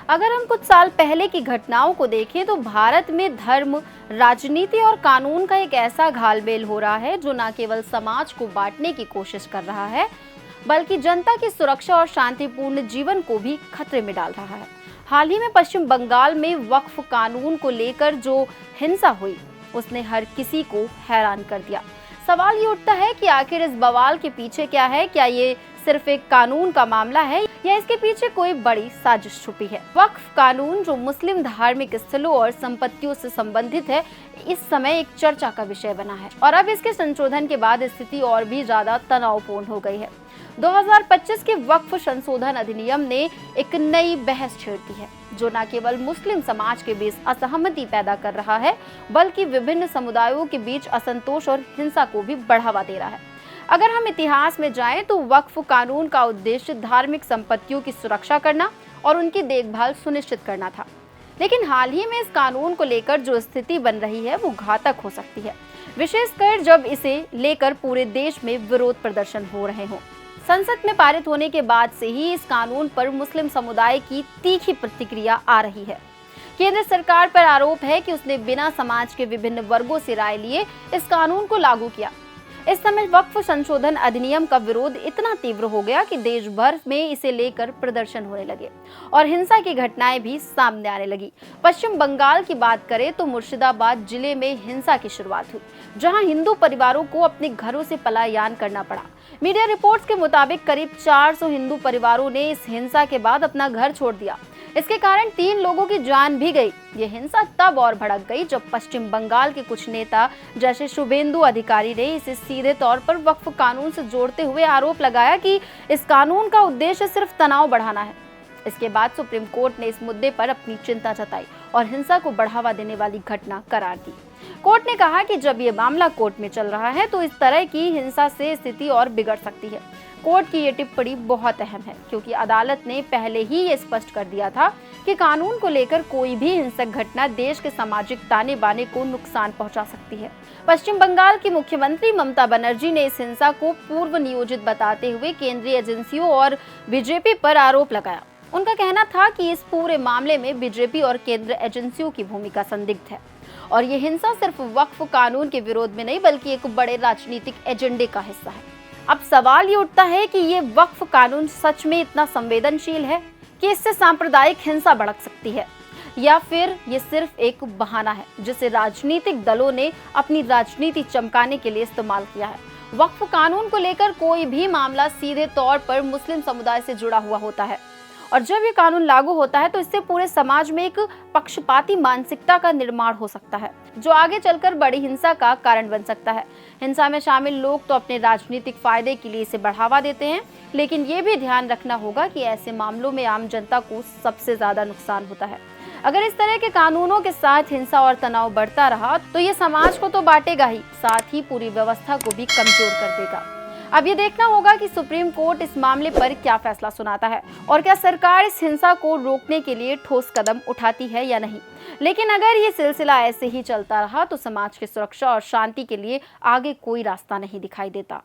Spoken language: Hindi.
अगर हम कुछ साल पहले की घटनाओं को देखें तो भारत में धर्म, राजनीति और कानून का एक ऐसा घालमेल हो रहा है जो न केवल समाज को बांटने की कोशिश कर रहा है, बल्कि जनता की सुरक्षा और शांतिपूर्ण जीवन को भी खतरे में डाल रहा है। हाल ही में पश्चिम बंगाल में वक्फ कानून को लेकर जो हिंसा हुई, उसने हर किसी को हैरान कर दिया। सवाल ये उठता है कि आखिर इस बवाल के पीछे क्या है? क्या ये सिर्फ एक कानून का मामला है या इसके पीछे कोई बड़ी साजिश छुपी है? वक्फ कानून, जो मुस्लिम धार्मिक स्थलों और संपत्तियों से संबंधित है, इस समय एक चर्चा का विषय बना है और अब इसके संशोधन के बाद स्थिति और भी ज्यादा तनावपूर्ण हो गई है। 2025 के वक्फ संशोधन अधिनियम ने एक नई बहस छेड़ दी है, जो न केवल मुस्लिम समाज के बीच असहमति पैदा कर रहा है, बल्कि विभिन्न समुदायों के बीच असंतोष और हिंसा को भी बढ़ावा दे रहा है। अगर हम इतिहास में जाएं तो वक्फ कानून का उद्देश्य धार्मिक संपत्तियों की सुरक्षा करना और उनकी देखभाल सुनिश्चित करना था। लेकिन हाल ही में इस कानून को लेकर जो स्थिति बन रही है वो घातक हो सकती है, विशेषकर जब इसे लेकर पूरे देश में विरोध प्रदर्शन हो रहे हों। संसद में पारित होने के बाद से ही इस कानून पर मुस्लिम समुदाय की तीखी प्रतिक्रिया आ रही है। केंद्र सरकार पर आरोप है कि उसने बिना समाज के विभिन्न वर्गों से राय लिए इस कानून को लागू किया। इस समय वक्फ संशोधन अधिनियम का विरोध इतना तीव्र हो गया कि देश भर में इसे लेकर प्रदर्शन होने लगे और हिंसा की घटनाएं भी सामने आने लगी। पश्चिम बंगाल की बात करें तो मुर्शिदाबाद जिले में हिंसा की शुरुआत हुई, जहां हिंदू परिवारों को अपने घरों से पलायन करना पड़ा। मीडिया रिपोर्ट्स के मुताबिक करीब 400 हिंदू परिवारों ने इस हिंसा के बाद अपना घर छोड़ दिया। इसके कारण 3 लोगों की जान भी गई। ये हिंसा तब और भड़क गई जब पश्चिम बंगाल के कुछ नेता जैसे शुभेंदु अधिकारी ने इसे सीधे तौर पर वक्फ कानून से जोड़ते हुए आरोप लगाया कि इस कानून का उद्देश्य सिर्फ तनाव बढ़ाना है। इसके बाद सुप्रीम कोर्ट ने इस मुद्दे पर अपनी चिंता जताई और हिंसा को बढ़ावा देने वाली घटना करार दी। कोर्ट ने कहा कि जब ये मामला कोर्ट में चल रहा है तो इस तरह की हिंसा से स्थिति और बिगड़ सकती है। कोर्ट की ये टिप्पणी बहुत अहम है, क्योंकि अदालत ने पहले ही ये स्पष्ट कर दिया था कि कानून को लेकर कोई भी हिंसक घटना देश के सामाजिक ताने बाने को नुकसान पहुंचा सकती है। पश्चिम बंगाल की मुख्यमंत्री ममता बनर्जी ने इस हिंसा को पूर्व नियोजित बताते हुए केंद्रीय एजेंसियों और बीजेपी पर आरोप लगाया। उनका कहना था कि इस पूरे मामले में बीजेपी और केंद्र एजेंसियों की भूमिका संदिग्ध है और ये हिंसा सिर्फ वक्फ कानून के विरोध में नहीं, बल्कि एक बड़े राजनीतिक एजेंडे का हिस्सा है। अब सवाल ये उठता है कि ये वक्फ कानून सच में इतना संवेदनशील है कि इससे सांप्रदायिक हिंसा भड़क सकती है, या फिर ये सिर्फ एक बहाना है जिसे राजनीतिक दलों ने अपनी राजनीति चमकाने के लिए इस्तेमाल किया है। वक्फ कानून को लेकर कोई भी मामला सीधे तौर पर मुस्लिम समुदाय से जुड़ा हुआ होता है और जब ये कानून लागू होता है तो इससे पूरे समाज में एक पक्षपाती मानसिकता का निर्माण हो सकता है, जो आगे चलकर बड़ी हिंसा का कारण बन सकता है। हिंसा में शामिल लोग तो अपने राजनीतिक फायदे के लिए इसे बढ़ावा देते हैं, लेकिन ये भी ध्यान रखना होगा कि ऐसे मामलों में आम जनता को सबसे ज्यादा नुकसान होता है। अगर इस तरह के कानूनों के साथ हिंसा और तनाव बढ़ता रहा तो ये समाज को तो बांटेगा ही, साथ ही पूरी व्यवस्था को भी कमजोर कर देगा। अब ये देखना होगा कि सुप्रीम कोर्ट इस मामले पर क्या फैसला सुनाता है और क्या सरकार इस हिंसा को रोकने के लिए ठोस कदम उठाती है या नहीं। लेकिन अगर ये सिलसिला ऐसे ही चलता रहा तो समाज की सुरक्षा और शांति के लिए आगे कोई रास्ता नहीं दिखाई देता।